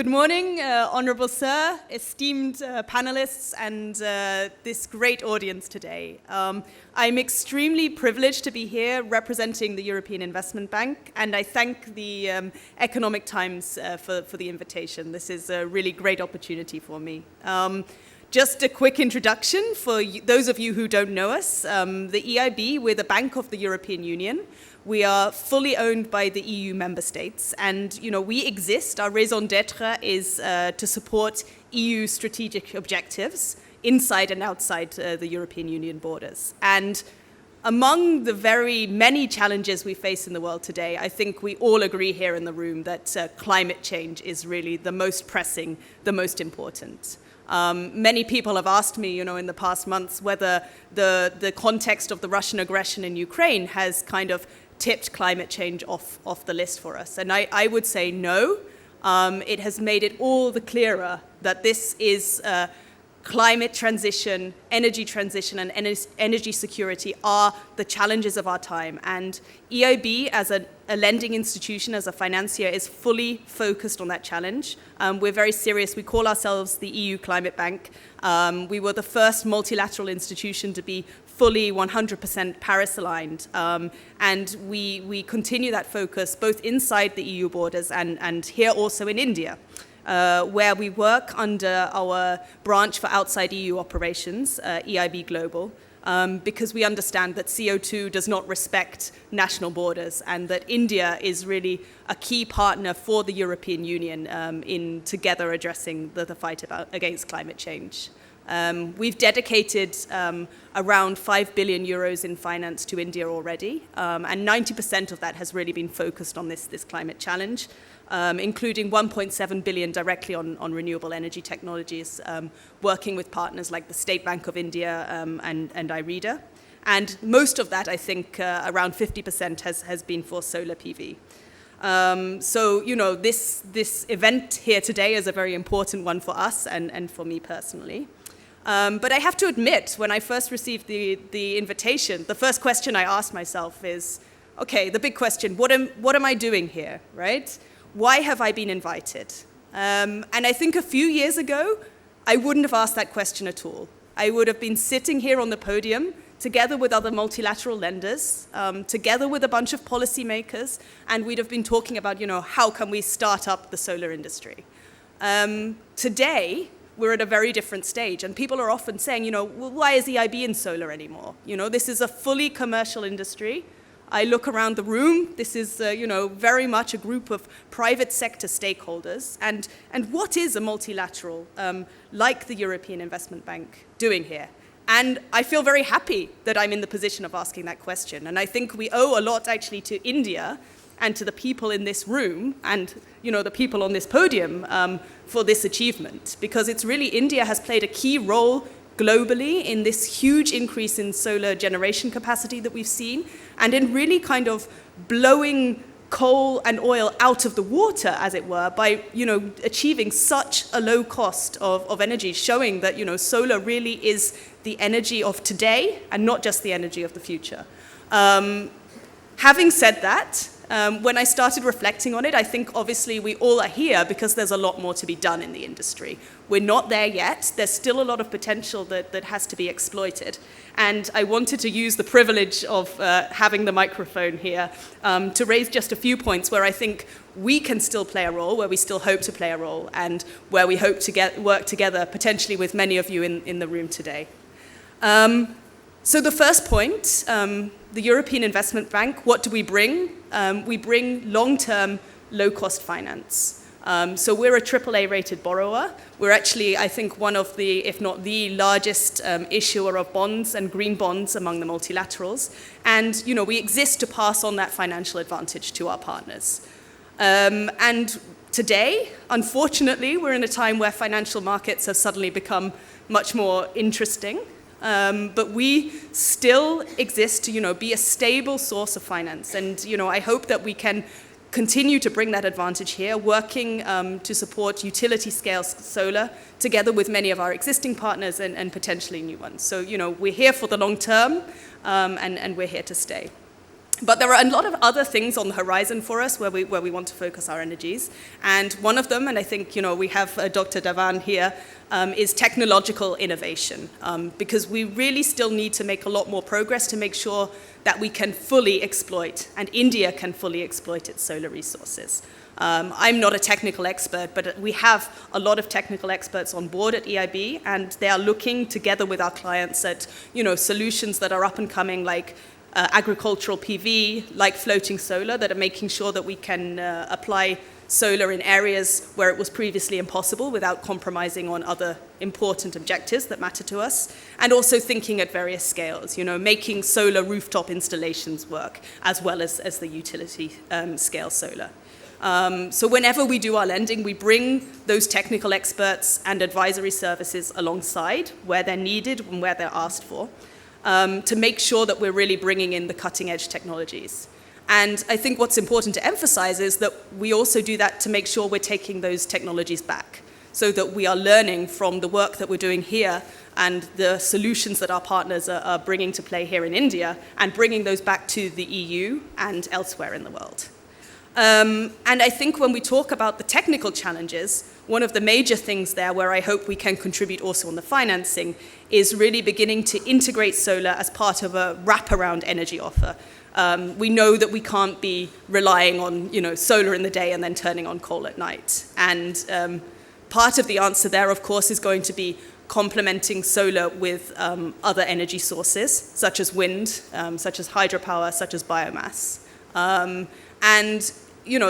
Good morning, Honourable Sir, esteemed panelists, and this great audience today. I'm extremely privileged to be here representing the European Investment Bank, and I thank the Economic Times for the invitation. This is a really great opportunity for me. Just a quick introduction for those of you who don't know us. The EIB, we're the Bank of the European Union. We are fully owned by the EU member states, and we exist. Our raison d'être is to support EU strategic objectives inside and outside the European Union borders. And among the very many challenges we face in the world today, I think we all agree here in the room that climate change is really the most pressing, the most important. Many people have asked me, in the past months, whether the context of the Russian aggression in Ukraine has kind of tipped climate change off the list for us. And I would say no. It has made it all the clearer that this is climate transition, and energy security are the challenges of our time. And EIB, as a lending institution, as a financier, is fully focused on that challenge. We're very serious. We call ourselves the EU Climate Bank. We were the first multilateral institution to be fully 100% Paris-aligned. And we continue that focus both inside the EU borders and here also in India, where we work under our branch for outside EU operations, EIB Global, because we understand that CO2 does not respect national borders and that India is really a key partner for the European Union in together addressing the fight against climate change. We've dedicated around 5 billion euros in finance to India already, and 90% of that has really been focused on this climate challenge, including 1.7 billion directly on renewable energy technologies, working with partners like the State Bank of India and IREDA. And most of that, I think, around 50% has been for solar PV. So, this event here today is a very important one for us and for me personally. But I have to admit, when I first received the invitation, the first question I asked myself is, okay, the big question, what am I doing here, right? Why have I been invited? And I think a few years ago, I wouldn't have asked that question at all. I would have been sitting here on the podium together with other multilateral lenders, together with a bunch of policymakers, and we'd have been talking about, how can we start up the solar industry? Today, we're at a very different stage, and people are often saying, well, why is EIB in solar anymore? This is a fully commercial industry. I look around the room, this is, very much a group of private sector stakeholders, and what is a multilateral like the European Investment Bank doing here? And I feel very happy that I'm in the position of asking that question, and I think we owe a lot actually to India and to the people in this room and the people on this podium for this achievement, because it's really India has played a key role globally in this huge increase in solar generation capacity that we've seen, and in really kind of blowing coal and oil out of the water, as it were, by achieving such a low cost of energy, showing that solar really is the energy of today and not just the energy of the future. Having said that, when I started reflecting on it, I think obviously we all are here because there's a lot more to be done in the industry. We're not there yet. There's still a lot of potential that has to be exploited. And I wanted to use the privilege of having the microphone here to raise just a few points where I think we can still play a role, where we still hope to play a role, and where we hope to work together potentially with many of you in the room today. So the first point, the European Investment Bank, what do we bring? We bring long-term, low-cost finance. So we're a AAA rated borrower. We're actually, I think, one of the, if not the largest issuer of bonds and green bonds among the multilaterals. And, we exist to pass on that financial advantage to our partners. And today, unfortunately, we're in a time where financial markets have suddenly become much more interesting. But we still exist to, be a stable source of finance. And, I hope that we can continue to bring that advantage here, working to support utility-scale solar together with many of our existing partners and potentially new ones. So, we're here for the long term, and we're here to stay. But there are a lot of other things on the horizon for us where we want to focus our energies. And one of them, and I think we have Dr. Davan here, is technological innovation. Because we really still need to make a lot more progress to make sure that we can fully exploit, and India can fully exploit its solar resources. I'm not a technical expert, but we have a lot of technical experts on board at EIB, and they are looking together with our clients at solutions that are up and coming, like agricultural PV, like floating solar, that are making sure that we can apply solar in areas where it was previously impossible without compromising on other important objectives that matter to us, and also thinking at various scales, making solar rooftop installations work as well as the utility scale solar. So whenever we do our lending, we bring those technical experts and advisory services alongside where they're needed and where they're asked for, to make sure that we're really bringing in the cutting edge technologies. And I think what's important to emphasize is that we also do that to make sure we're taking those technologies back, so that we are learning from the work that we're doing here and the solutions that our partners are bringing to play here in India, and bringing those back to the EU and elsewhere in the world. And I think when we talk about the technical challenges, one of the major things there where I hope we can contribute also on the financing is really beginning to integrate solar as part of a wraparound energy offer. We know that we can't be relying on solar in the day and then turning on coal at night. And part of the answer there, of course, is going to be complementing solar with other energy sources, such as wind, such as hydropower, such as biomass. And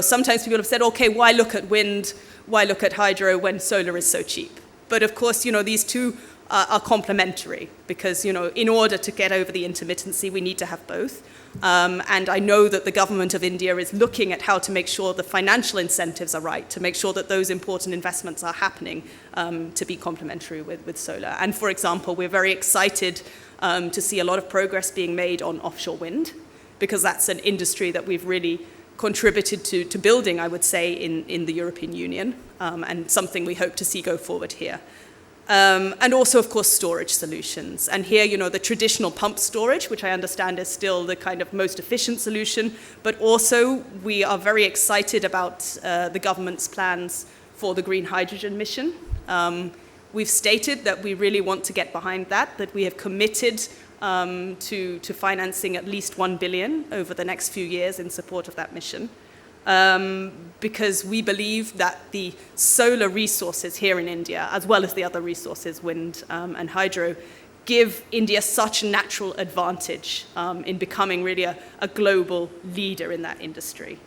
sometimes people have said, okay, why look at wind, why look at hydro when solar is so cheap? But of course, these two are complementary, because in order to get over the intermittency, we need to have both. And I know that the government of India is looking at how to make sure the financial incentives are right, to make sure that those important investments are happening to be complementary with solar. And for example, we're very excited to see a lot of progress being made on offshore wind, because that's an industry that we've really contributed to building, I would say, in the European Union, and something we hope to see go forward here. And also, of course, storage solutions. And here, the traditional pump storage, which I understand is still the kind of most efficient solution, but also we are very excited about the government's plans for the green hydrogen mission. We've stated that we really want to get behind that we have committed to financing at least 1 billion over the next few years in support of that mission. Because we believe that the solar resources here in India, as well as the other resources, wind and hydro, give India such a natural advantage in becoming really a global leader in that industry.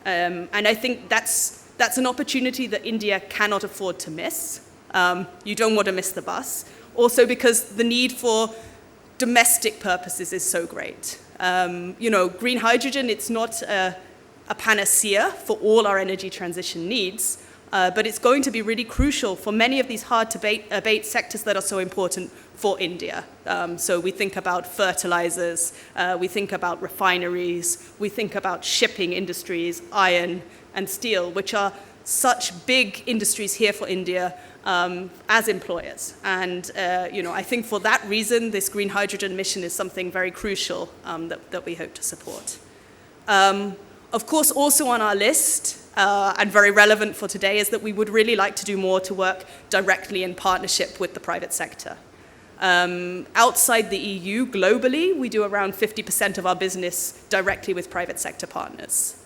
And I think that's an opportunity that India cannot afford to miss. You don't want to miss the bus. Also because the need for domestic purposes is so great. Green hydrogen, it's not a panacea for all our energy transition needs, but it's going to be really crucial for many of these hard-to-abate sectors that are so important for India. So we think about fertilizers, we think about refineries, we think about shipping industries, iron and steel, which are such big industries here for India as employers. And I think for that reason, this green hydrogen mission is something very crucial that we hope to support. Of course, also on our list, and very relevant for today, is that we would really like to do more to work directly in partnership with the private sector. Outside the EU, globally, we do around 50% of our business directly with private sector partners.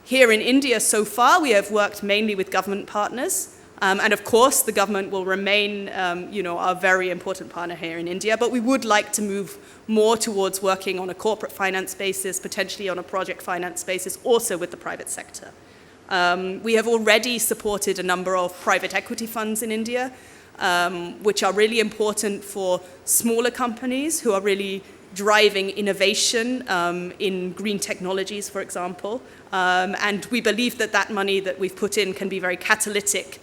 Here in India, so far, we have worked mainly with government partners. And of course, the government will remain, our very important partner here in India, but we would like to move more towards working on a corporate finance basis, potentially on a project finance basis, also with the private sector. We have already supported a number of private equity funds in India, which are really important for smaller companies who are really driving innovation in green technologies, for example. And we believe that money that we've put in can be very catalytic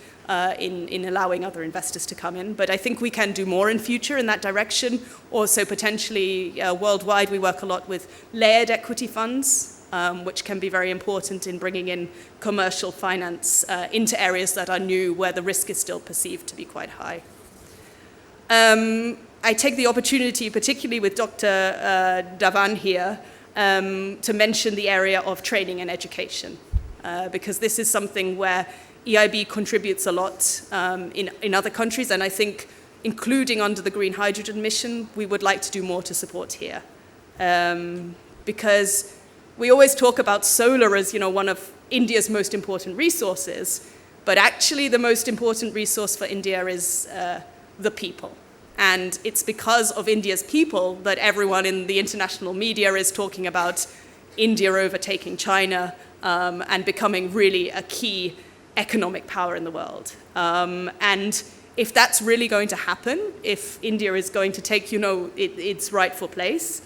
in allowing other investors to come in. But I think we can do more in future in that direction. Also, potentially worldwide, we work a lot with layered equity funds, which can be very important in bringing in commercial finance into areas that are new, where the risk is still perceived to be quite high. I take the opportunity, particularly with Dr. Davan here, to mention the area of training and education, because this is something where EIB contributes a lot in other countries, and I think including under the green hydrogen mission, we would like to do more to support here. Because we always talk about solar as, one of India's most important resources, but actually the most important resource for India is the people. And it's because of India's people that everyone in the international media is talking about India overtaking China and becoming really a key economic power in the world. And if that's really going to happen, if India is going to take, its rightful place,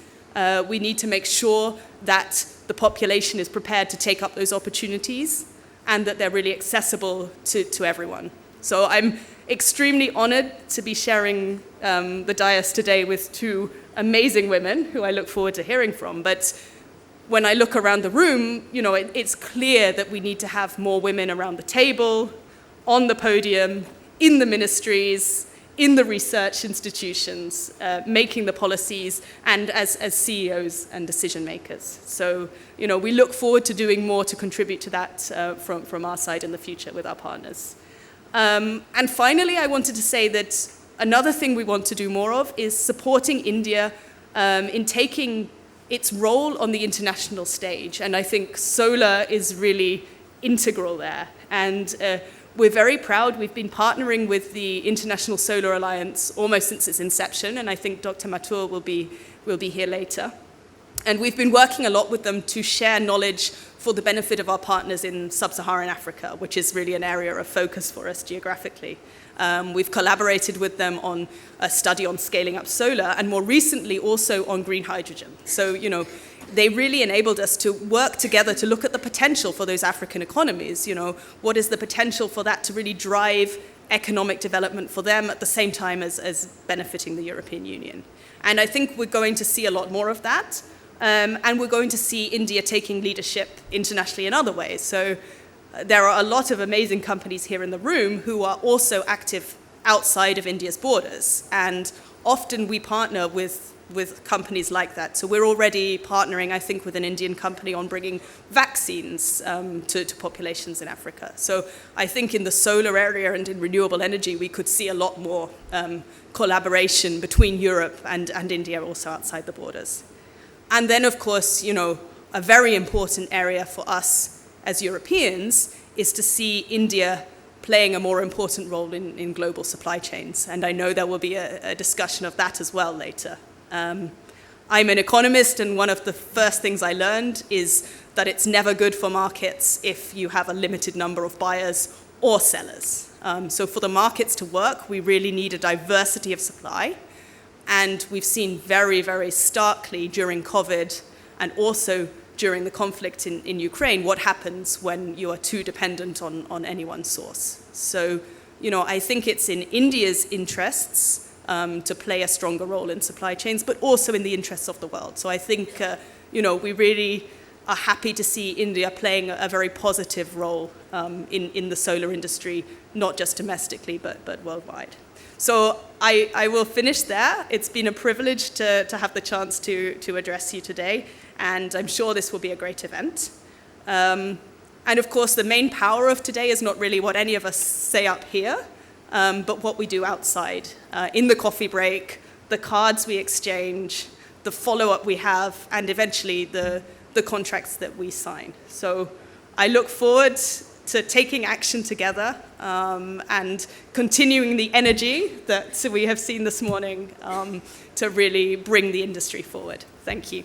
we need to make sure that the population is prepared to take up those opportunities and that they're really accessible to everyone. So I'm extremely honored to be sharing the dais today with two amazing women who I look forward to hearing from. But when I look around the room, it's clear that we need to have more women around the table, on the podium, in the ministries, in the research institutions, making the policies, and as CEOs and decision makers. So, we look forward to doing more to contribute to that from our side in the future with our partners. And finally, I wanted to say that another thing we want to do more of is supporting India in taking its role on the international stage. And I think solar is really integral there. And we're very proud. We've been partnering with the International Solar Alliance almost since its inception, and I think Dr. Mathur will be here later. And we've been working a lot with them to share knowledge for the benefit of our partners in sub-Saharan Africa, which is really an area of focus for us geographically. We've collaborated with them on a study on scaling up solar, and more recently also on green hydrogen. So, they really enabled us to work together to look at the potential for those African economies. What is the potential for that to really drive economic development for them at the same time as benefiting the European Union? And I think we're going to see a lot more of that. And we're going to see India taking leadership internationally in other ways. So there are a lot of amazing companies here in the room who are also active outside of India's borders. And often we partner with companies like that. So we're already partnering, I think, with an Indian company on bringing vaccines to populations in Africa. So I think in the solar area and in renewable energy, we could see a lot more collaboration between Europe and India also outside the borders. And then, of course, a very important area for us as Europeans is to see India playing a more important role in global supply chains. And I know there will be a discussion of that as well later. I'm an economist, and one of the first things I learned is that it's never good for markets if you have a limited number of buyers or sellers. So for the markets to work, we really need a diversity of supply. And we've seen very, very starkly during COVID and also during the conflict in Ukraine what happens when you are too dependent on any one source. So, I think it's in India's interests to play a stronger role in supply chains, but also in the interests of the world. So I think, we really are happy to see India playing a very positive role in the solar industry, not just domestically, but worldwide. So I will finish there. It's been a privilege to have the chance to address you today, and I'm sure this will be a great event. And of course, the main power of today is not really what any of us say up here, but what we do outside, in the coffee break, the cards we exchange, the follow-up we have, and eventually the contracts that we sign. So I look forward to taking action together and continuing the energy that we have seen this morning to really bring the industry forward. Thank you.